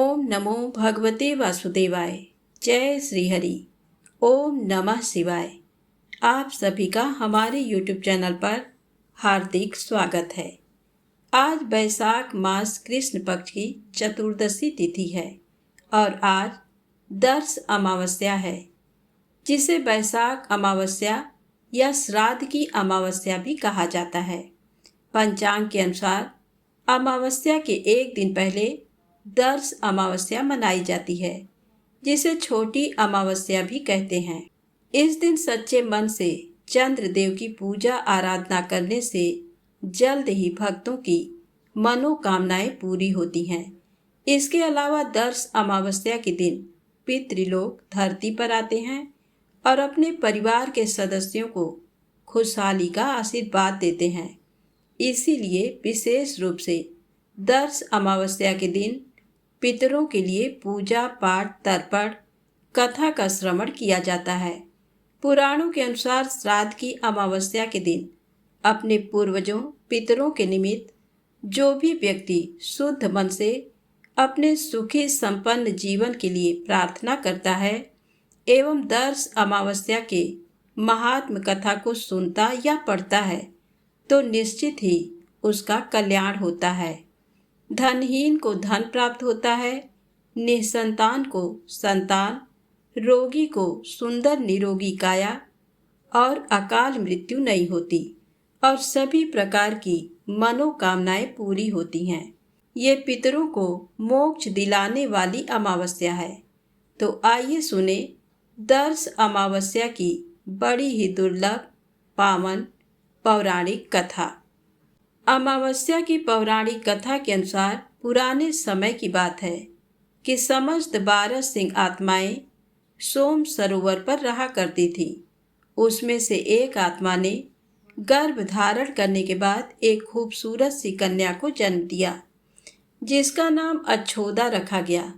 ओम नमो भगवते वासुदेवाय। जय श्री हरि। ओम नमः शिवाय। आप सभी का हमारे YouTube चैनल पर हार्दिक स्वागत है। आज वैशाख मास कृष्ण पक्ष की चतुर्दशी तिथि है और आज दर्श अमावस्या है, जिसे वैशाख अमावस्या या श्राद्ध की अमावस्या भी कहा जाता है। पंचांग के अनुसार अमावस्या के एक दिन पहले दर्श अमावस्या मनाई जाती है, जिसे छोटी अमावस्या भी कहते हैं। इस दिन सच्चे मन से चंद्रदेव की पूजा आराधना करने से जल्द ही भक्तों की मनोकामनाएं पूरी होती हैं। इसके अलावा दर्श अमावस्या के दिन पितृलोक धरती पर आते हैं और अपने परिवार के सदस्यों को खुशहाली का आशीर्वाद देते हैं। इसीलिए विशेष रूप से दर्श अमावस्या के दिन पितरों के लिए पूजा पाठ, तर्पण, कथा का श्रवण किया जाता है। पुराणों के अनुसार श्राद्ध की अमावस्या के दिन अपने पूर्वजों पितरों के निमित्त जो भी व्यक्ति शुद्ध मन से अपने सुखी संपन्न जीवन के लिए प्रार्थना करता है एवं दर्श अमावस्या के महात्म कथा को सुनता या पढ़ता है तो निश्चित ही उसका कल्याण होता है। धनहीन को धन प्राप्त होता है, निसंतान को संतान, रोगी को सुंदर निरोगी काया और अकाल मृत्यु नहीं होती और सभी प्रकार की मनोकामनाएं पूरी होती हैं। ये पितरों को मोक्ष दिलाने वाली अमावस्या है। तो आइए सुने दर्श अमावस्या की बड़ी ही दुर्लभ पावन पौराणिक कथा। अमावस्या की पौराणिक कथा के अनुसार पुराने समय की बात है कि समस्त 12 सिंह आत्माएं सोम सरोवर पर रहा करती थी। उसमें से एक आत्मा ने गर्भ धारण करने के बाद एक खूबसूरत सी कन्या को जन्म दिया, जिसका नाम अच्छोदा रखा गया।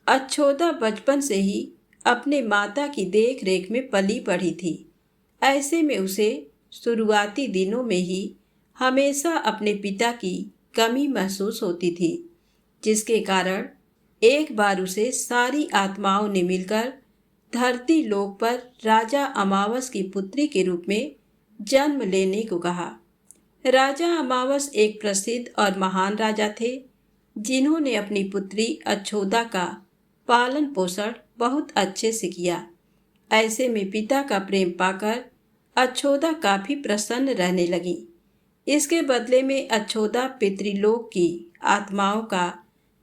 अच्छोदा बचपन से ही अपने माता की देख रेख में पली बढ़ी थी। ऐसे में उसे शुरुआती दिनों में ही हमेशा अपने पिता की कमी महसूस होती थी, जिसके कारण एक बार उसे सारी आत्माओं ने मिलकर धरती लोक पर राजा अमावस की पुत्री के रूप में जन्म लेने को कहा। राजा अमावस एक प्रसिद्ध और महान राजा थे, जिन्होंने अपनी पुत्री अच्छोदा का पालन पोषण बहुत अच्छे से किया। ऐसे में पिता का प्रेम पाकर अच्छोदा काफी प्रसन्न रहने लगी। इसके बदले में अच्छोदा पितृलोक की आत्माओं का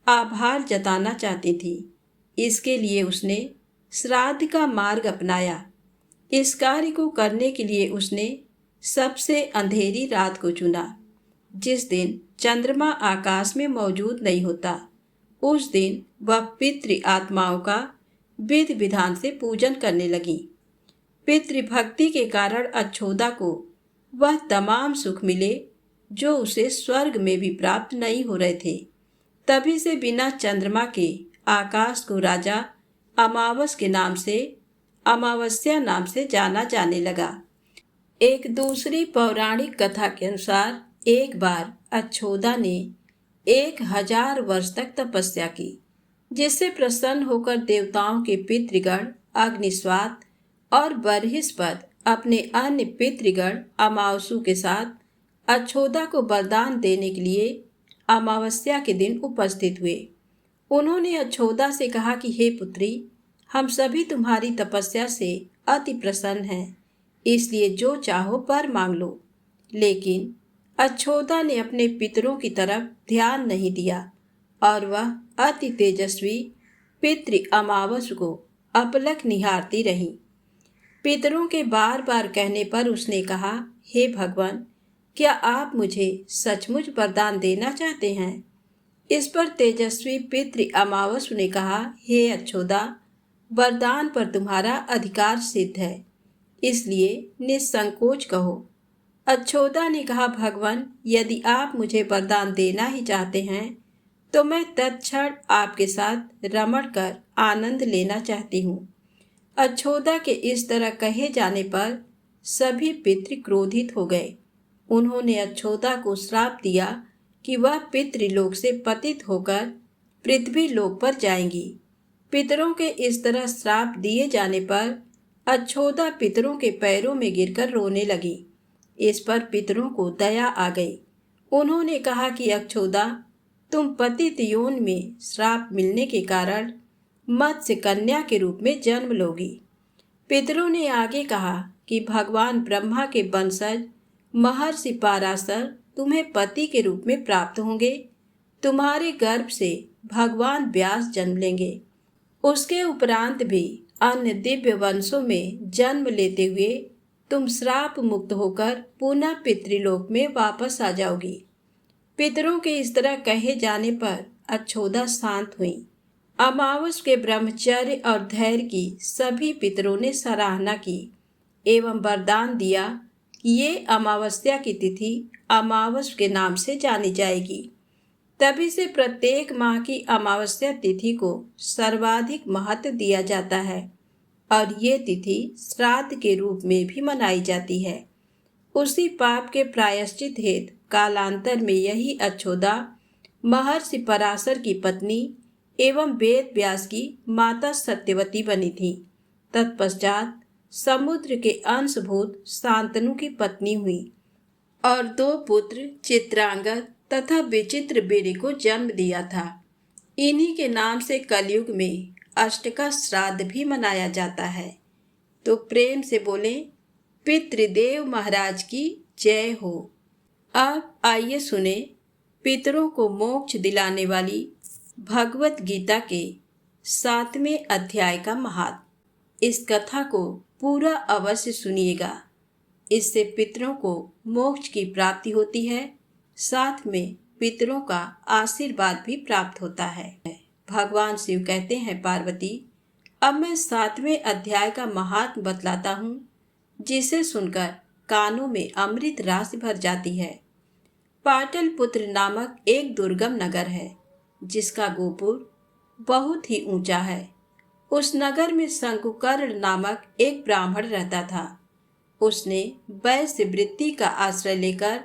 आभार जताना चाहती थी। इसके लिए उसने श्राद्ध का मार्ग अपनाया। इस कार्य को करने के लिए उसने सबसे अंधेरी रात को चुना, जिस दिन चंद्रमा आकाश में मौजूद नहीं होता। उस दिन वह पितृ आत्माओं का विधि विधान से पूजन करने लगी। पितृभक्ति के कारण अच्छोदा को वह तमाम सुख मिले जो उसे स्वर्ग में भी प्राप्त नहीं हो रहे थे। तभी से बिना चंद्रमा के आकाश को राजा अमावस के नाम से अमावस्या नाम से जाना जाने लगा। एक दूसरी पौराणिक कथा के अनुसार एक बार अच्छोदा ने 1000 वर्ष तक तपस्या की, जिससे प्रसन्न होकर देवताओं के पितृगण अग्निस्वात और बर्हिस्पत अपने अन्य पितृगण अमावसु के साथ अच्छोदा को वरदान देने के लिए अमावस्या के दिन उपस्थित हुए। उन्होंने अच्छोदा से कहा कि हे पुत्री, हम सभी तुम्हारी तपस्या से अति प्रसन्न हैं, इसलिए जो चाहो वर मांग लो। लेकिन अच्छोदा ने अपने पितरों की तरफ ध्यान नहीं दिया और वह अति तेजस्वी पितृ अमावस को अपलक निहारती रही। पितरों के बार बार कहने पर उसने कहा, हे भगवान, क्या आप मुझे सचमुच वरदान देना चाहते हैं? इस पर तेजस्वी पितृ अमावस ने कहा, हे अच्छोदा, वरदान पर तुम्हारा अधिकार सिद्ध है, इसलिए निसंकोच कहो। अच्छोदा ने कहा, भगवान, यदि आप मुझे वरदान देना ही चाहते हैं तो मैं तत्क्षण आपके साथ रमण कर आनंद लेना चाहती हूँ। अच्छोदा के इस तरह कहे जाने पर सभी पितृ क्रोधित हो गए। उन्होंने अच्छोदा को श्राप दिया कि वह पितृलोक से पतित होकर पृथ्वी लोक पर जाएंगी। पितरों के इस तरह श्राप दिए जाने पर अच्छोदा पितरों के पैरों में गिरकर रोने लगी। इस पर पितरों को दया आ गई। उन्होंने कहा कि अच्छोदा, तुम पतित योनि में श्राप मिलने के कारण मत्स्य कन्या के रूप में जन्म लोगी। पितरों ने आगे कहा कि भगवान ब्रह्मा के वंशज महर्षि पराशर तुम्हें पति के रूप में प्राप्त होंगे। तुम्हारे गर्भ से भगवान व्यास जन्म लेंगे। उसके उपरांत भी अन्य दिव्य वंशों में जन्म लेते हुए तुम श्राप मुक्त होकर पुनः पितृलोक में वापस आ जाओगी। पितरों के इस तरह कहे जाने पर अच्छोदा शांत हुई। अमावस के ब्रह्मचर्य और धैर्य की सभी पितरों ने सराहना की एवं वरदान दिया कि ये अमावस्या की तिथि अमावस के नाम से जानी जाएगी। तभी से प्रत्येक माह की अमावस्या तिथि को सर्वाधिक महत्व दिया जाता है और ये तिथि श्राद्ध के रूप में भी मनाई जाती है। उसी पाप के प्रायश्चित हेतु कालांतर में यही अच्छोदा महर्षि पराशर की पत्नी एवं वेद व्यास की माता सत्यवती बनी थी। तत्पश्चात समुद्र के अंशभूत शांतनु की पत्नी हुई और 2 पुत्र चित्रांगद तथा विचित्र बेरी को जन्म दिया था। इन्हीं के नाम से कलयुग में अष्टका श्राद्ध भी मनाया जाता है। तो प्रेम से बोले, पितृदेव महाराज की जय हो। अब आइए सुने पितरों को मोक्ष दिलाने वाली भगवत गीता के 7वें अध्याय का महात्म्य। इस कथा को पूरा अवश्य सुनिएगा। इससे पितरों को मोक्ष की प्राप्ति होती है, साथ में पितरों का आशीर्वाद भी प्राप्त होता है। भगवान शिव कहते हैं, पार्वती, अब मैं 7वें अध्याय का महात्म्य बतलाता हूँ, जिसे सुनकर कानों में अमृत राशि भर जाती है। पाटलिपुत्र नामक एक दुर्गम नगर है, जिसका गोपुर बहुत ही ऊंचा है। उस नगर में शंकुकर्ण नामक एक ब्राह्मण रहता था। उसने वैश्य वृत्ति का आश्रय लेकर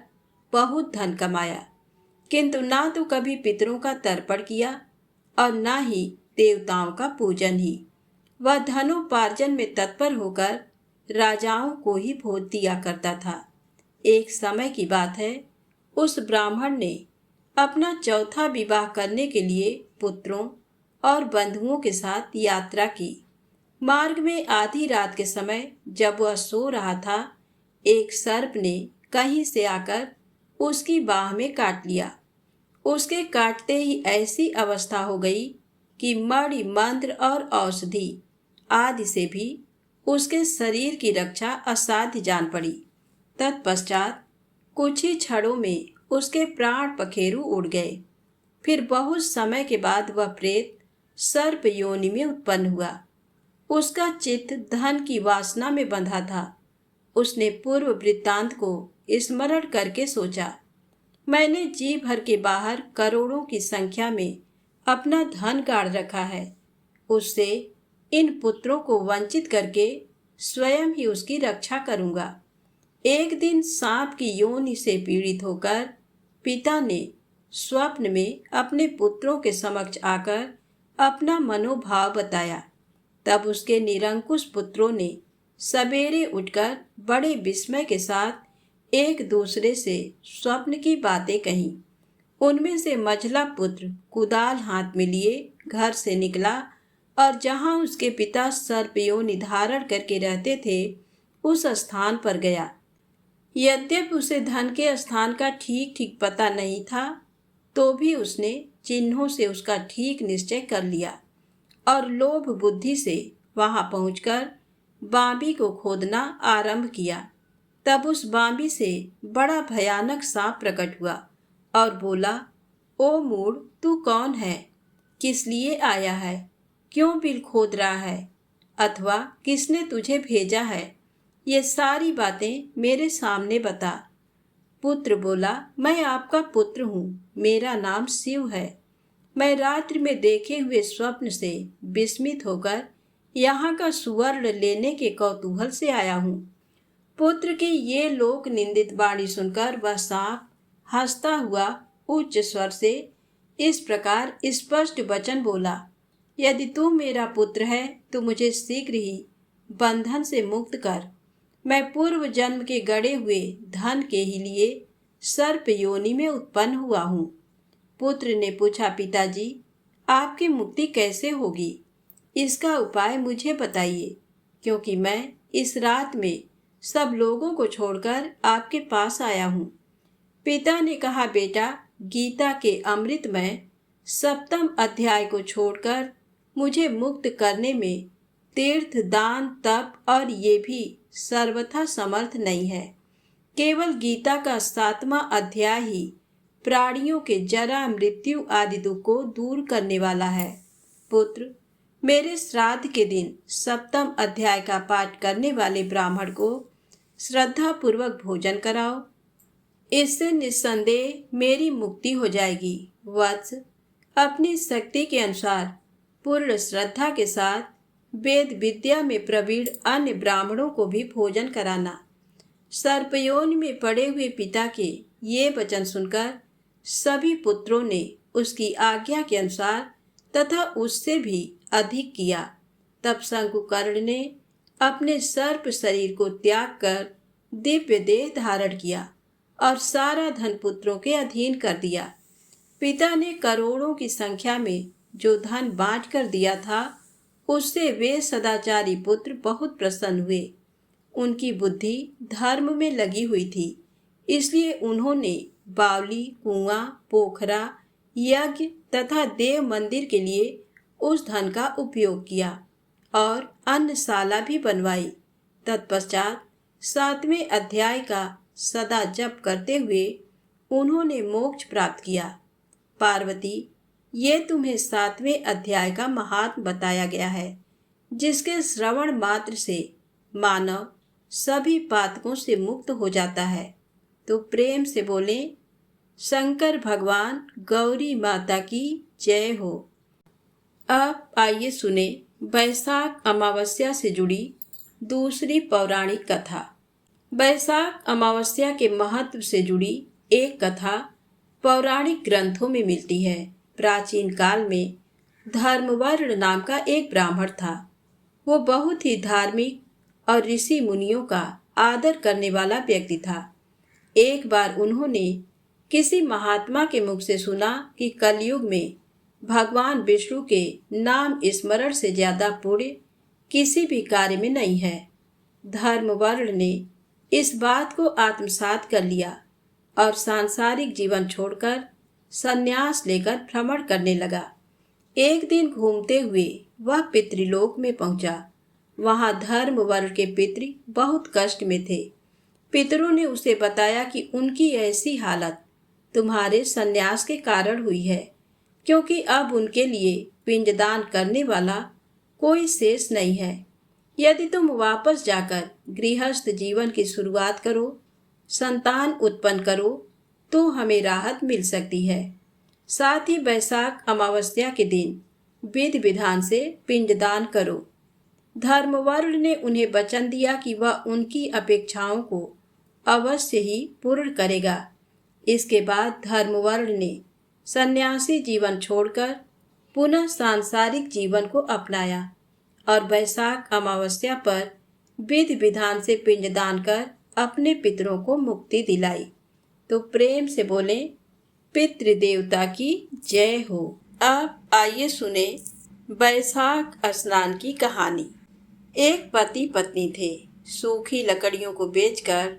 बहुत धन कमाया, किंतु ना तो कभी पितरों का तर्पण किया और ना ही देवताओं का पूजन ही। वह धनोपार्जन में तत्पर होकर राजाओं को ही भोज दिया करता था। एक समय की बात है, उस ब्राह्मण ने अपना चौथा विवाह करने के लिए पुत्रों और बंधुओं के साथ यात्रा की। मार्ग में आधी रात के समय जब वह सो रहा था, एक सर्प ने कहीं से आकर उसकी बाह में काट लिया। उसके काटते ही ऐसी अवस्था हो गई कि मणि, मंत्र और औषधि आदि से भी उसके शरीर की रक्षा असाध्य जान पड़ी। तत्पश्चात कुछ ही क्षणों में उसके प्राण पखेरु उड़ गए। फिर बहुत समय के बाद वह प्रेत सर्प योनि में उत्पन्न हुआ। उसका चित्त धन की वासना में बंधा था। उसने पूर्व वृत्तांत को स्मरण करके सोचा, मैंने जी भर के बाहर करोड़ों की संख्या में अपना धन गाड़ रखा है। उससे इन पुत्रों को वंचित करके स्वयं ही उसकी रक्षा करूंगा। एक दिन सांप की योनि से पीड़ित होकर पिता ने स्वप्न में अपने पुत्रों के समक्ष आकर अपना मनोभाव बताया। तब उसके निरंकुश पुत्रों ने सवेरे उठकर बड़े विस्मय के साथ एक दूसरे से स्वप्न की बातें कहीं। उनमें से मझला पुत्र कुदाल हाथ में लिए घर से निकला और जहां उसके पिता सर्पयोनि धारण करके रहते थे, उस स्थान पर गया। यद्यपि उसे धन के स्थान का ठीक ठीक पता नहीं था, तो भी उसने चिन्हों से उसका ठीक निश्चय कर लिया और लोभ बुद्धि से वहां पहुंचकर बांबी को खोदना आरंभ किया। तब उस बांबी से बड़ा भयानक सांप प्रकट हुआ और बोला, ओ मूढ़, तू कौन है? किस लिए आया है? क्यों बिल खोद रहा है? अथवा किसने तुझे भेजा है? ये सारी बातें मेरे सामने बता। पुत्र बोला, मैं आपका पुत्र हूँ, मेरा नाम शिव है। मैं रात्रि में देखे हुए स्वप्न से विस्मित होकर यहाँ का सुवर्ण लेने के कौतूहल से आया हूँ। पुत्र की ये लोक निंदित वाणी सुनकर वह सांप हंसता हुआ उच्च स्वर से इस प्रकार स्पष्ट वचन बोला, यदि तू मेरा पुत्र है तो मुझे शीघ्र ही बंधन से मुक्त कर। मैं पूर्व जन्म के गड़े हुए धन के ही लिए सर्प योनि में उत्पन्न हुआ हूँ। पुत्र ने पूछा, पिताजी आपकी मुक्ति कैसे होगी? इसका उपाय मुझे बताइए, क्योंकि मैं इस रात में सब लोगों को छोड़कर आपके पास आया हूँ। पिता ने कहा, बेटा, गीता के अमृतमय 7वें अध्याय को छोड़कर मुझे मुक्त करने में तीर्थ, दान, तप और ये भी सर्वथा समर्थ नहीं है। केवल गीता का 7वां अध्याय ही प्राणियों के जरा, मृत्यु आदि दुख को दूर करने वाला है। पुत्र, मेरे श्राद्ध के दिन 7वें अध्याय का पाठ करने वाले ब्राह्मण को श्रद्धा पूर्वक भोजन कराओ। इससे निस्संदेह मेरी मुक्ति हो जाएगी। वत्स, अपनी शक्ति के अनुसार पूर्ण श्रद्धा के साथ वेद विद्या में प्रवीण अन्य ब्राह्मणों को भी भोजन कराना। सर्पयोनि में पड़े हुए पिता के ये वचन सुनकर सभी पुत्रों ने उसकी आज्ञा के अनुसार तथा उससे भी अधिक किया। तब शंकुकर्ण ने अपने सर्प शरीर को त्याग कर दिव्य देह धारण किया और सारा धन पुत्रों के अधीन कर दिया। पिता ने करोड़ों की संख्या में जो धन बांट कर दिया था, उससे वे सदाचारी पुत्र बहुत प्रसन्न हुए। उनकी बुद्धि धर्म में लगी हुई थी, इसलिए उन्होंने बावली, कुआं, पोखरा, यज्ञ तथा देव मंदिर के लिए उस धन का उपयोग किया और अन्नशाला भी बनवाई। तत्पश्चात 7वें अध्याय का सदा जप करते हुए उन्होंने मोक्ष प्राप्त किया। पार्वती, ये तुम्हें 7वें अध्याय का महात्म बताया गया है, जिसके श्रवण मात्र से मानव सभी पातकों से मुक्त हो जाता है। तो प्रेम से बोले, शंकर भगवान गौरी माता की जय हो। अब आइए सुने वैशाख अमावस्या से जुड़ी दूसरी पौराणिक कथा। वैशाख अमावस्या के महत्व से जुड़ी एक कथा पौराणिक ग्रंथों में मिलती है। प्राचीन काल में धर्मवर्ण नाम का एक ब्राह्मण था। वो बहुत ही धार्मिक और ऋषि मुनियों का आदर करने वाला व्यक्ति था। एक बार उन्होंने किसी महात्मा के मुख से सुना कि कलयुग में भगवान विष्णु के नाम स्मरण से ज्यादा पुण्य किसी भी कार्य में नहीं है। धर्मवर्ण ने इस बात को आत्मसात कर लिया और सांसारिक जीवन छोड़कर संन्यास लेकर भ्रमण करने लगा। एक दिन घूमते हुए वह पितृलोक में पहुंचा। वहां धर्मवर्ण के पितृ बहुत कष्ट में थे। पितरों ने उसे बताया कि उनकी ऐसी हालत तुम्हारे संन्यास के कारण हुई है, क्योंकि अब उनके लिए पिंडदान करने वाला कोई शेष नहीं है। यदि तुम वापस जाकर गृहस्थ जीवन की शुरुआत करो, संतान उत्पन्न करो, तो हमें राहत मिल सकती है। साथ ही वैशाख अमावस्या के दिन विधि विधान से पिंडदान करो। धर्मवर्ण ने उन्हें वचन दिया कि वह उनकी अपेक्षाओं को अवश्य ही पूर्ण करेगा। इसके बाद धर्मवर्ण ने सन्यासी जीवन छोड़कर पुनः सांसारिक जीवन को अपनाया और वैशाख अमावस्या पर विधि विधान से पिंडदान कर अपने पितरों को मुक्ति दिलाई। तो प्रेम से बोले, पितृदेवता की जय हो। अब आइए सुने वैशाख स्नान की कहानी। एक पति पत्नी थे। सूखी लकड़ियों को बेचकर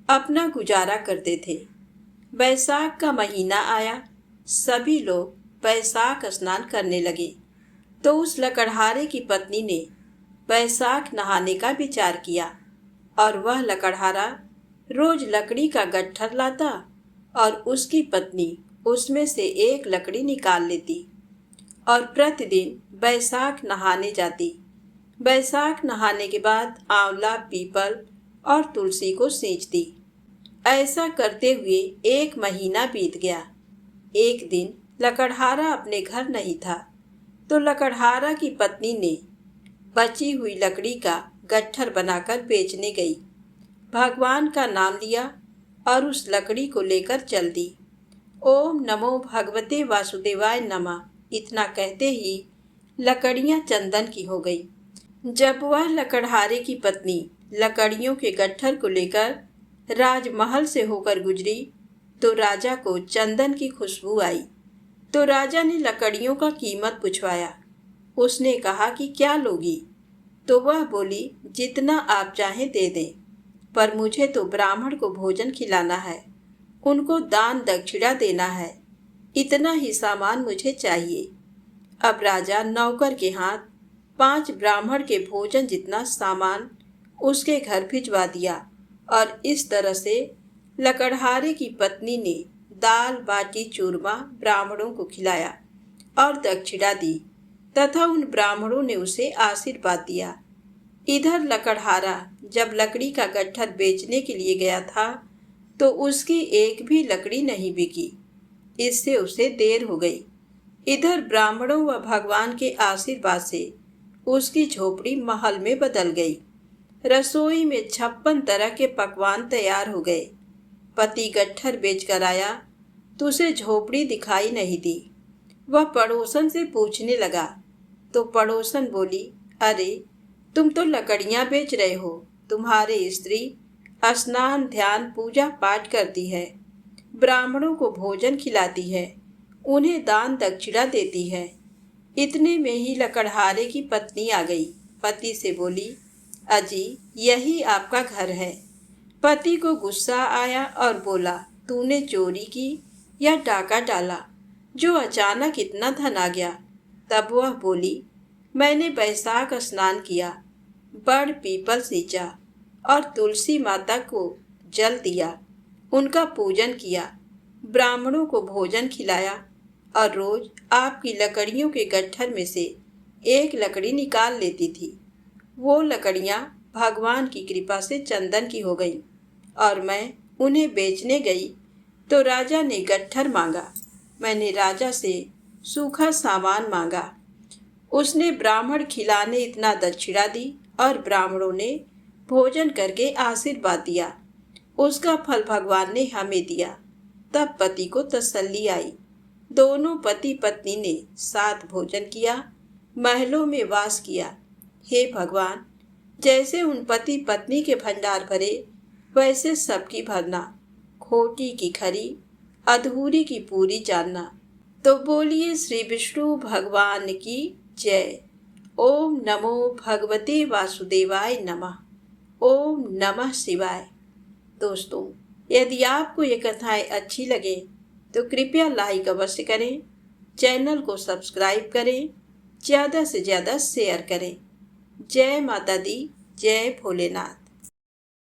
अपना गुजारा करते थे। वैशाख का महीना आया। सभी लोग वैशाख स्नान करने लगे तो उस लकड़हारे की पत्नी ने वैशाख नहाने का विचार किया और वह लकड़हारा रोज लकड़ी का गट्ठर लाता और उसकी पत्नी उसमें से एक लकड़ी निकाल लेती और प्रतिदिन वैशाख नहाने जाती। वैशाख नहाने के बाद आंवला, पीपल और तुलसी को सींचती। ऐसा करते हुए 1 महीना बीत गया। एक दिन लकड़हारा अपने घर नहीं था तो लकड़हारा की पत्नी ने बची हुई लकड़ी का गट्ठर बनाकर बेचने गई। भगवान का नाम लिया और उस लकड़ी को लेकर चल दी। ओम नमो भगवते वासुदेवाय नमः इतना कहते ही लकड़ियां चंदन की हो गई। जब वह लकड़हारे की पत्नी लकड़ियों के गट्ठर को लेकर राजमहल से होकर गुजरी तो राजा को चंदन की खुशबू आई। तो राजा ने लकड़ियों का कीमत पूछवाया। उसने कहा कि क्या लोगी? तो वह बोली, जितना आप चाहें दे दें, पर मुझे तो ब्राह्मण को भोजन खिलाना है, उनको दान दक्षिणा देना है, इतना ही सामान मुझे चाहिए। अब राजा नौकर के हाथ 5 ब्राह्मण के भोजन जितना सामान उसके घर भिजवा दिया और इस तरह से लकड़हारे की पत्नी ने दाल बाटी चूरमा ब्राह्मणों को खिलाया और दक्षिणा दी तथा उन ब्राह्मणों ने उसे आशीर्वाद दिया। इधर लकड़हारा जब लकड़ी का गट्ठर बेचने के लिए गया था तो उसकी एक भी लकड़ी नहीं बिकी। इससे उसे देर हो गई। इधर ब्राह्मणों व भगवान के आशीर्वाद से उसकी झोपड़ी महल में बदल गई। रसोई में 56 तरह के पकवान तैयार हो गए। पति गट्ठर बेचकर आया तो उसे झोपड़ी दिखाई नहीं दी। वह पड़ोसन से पूछने लगा तो पड़ोसन बोली, अरे तुम तो लकड़ियां बेच रहे हो, तुम्हारी स्त्री स्नान ध्यान पूजा पाठ करती है, ब्राह्मणों को भोजन खिलाती है, उन्हें दान दक्षिणा देती है। इतने में ही लकड़हारे की पत्नी आ गई। पति से बोली, अजी यही आपका घर है। पति को गुस्सा आया और बोला, तूने चोरी की या डाका डाला जो अचानक इतना धन आ गया? तब वह बोली, मैंने बैसाख स्नान किया, बड़ पीपल सींचा और तुलसी माता को जल दिया, उनका पूजन किया, ब्राह्मणों को भोजन खिलाया और रोज आपकी लकड़ियों के गट्ठर में से एक लकड़ी निकाल लेती थी। वो लकड़ियाँ भगवान की कृपा से चंदन की हो गई और मैं उन्हें बेचने गई तो राजा ने गट्ठर मांगा। मैंने राजा से सूखा सामान मांगा। उसने ब्राह्मण खिलाने इतना दक्षिणा दी और ब्राह्मणों ने भोजन करके आशीर्वाद दिया। उसका फल भगवान ने हमें दिया। तब पति को तसल्ली आई। दोनों पति पत्नी ने साथ भोजन किया, महलों में वास किया। हे भगवान, जैसे उन पति पत्नी के भंडार भरे वैसे सबकी भरना, खोटी की खरी अधूरी की पूरी जानना। तो बोलिए श्री विष्णु भगवान की जय। ओम नमो भगवते वासुदेवाय नमः। ओम नमः शिवाय। दोस्तों, यदि आपको ये कथाएं अच्छी लगे तो कृपया लाइक अवश्य करें, चैनल को सब्सक्राइब करें, ज़्यादा से ज़्यादा शेयर करें। जय माता दी, जय भोलेनाथ।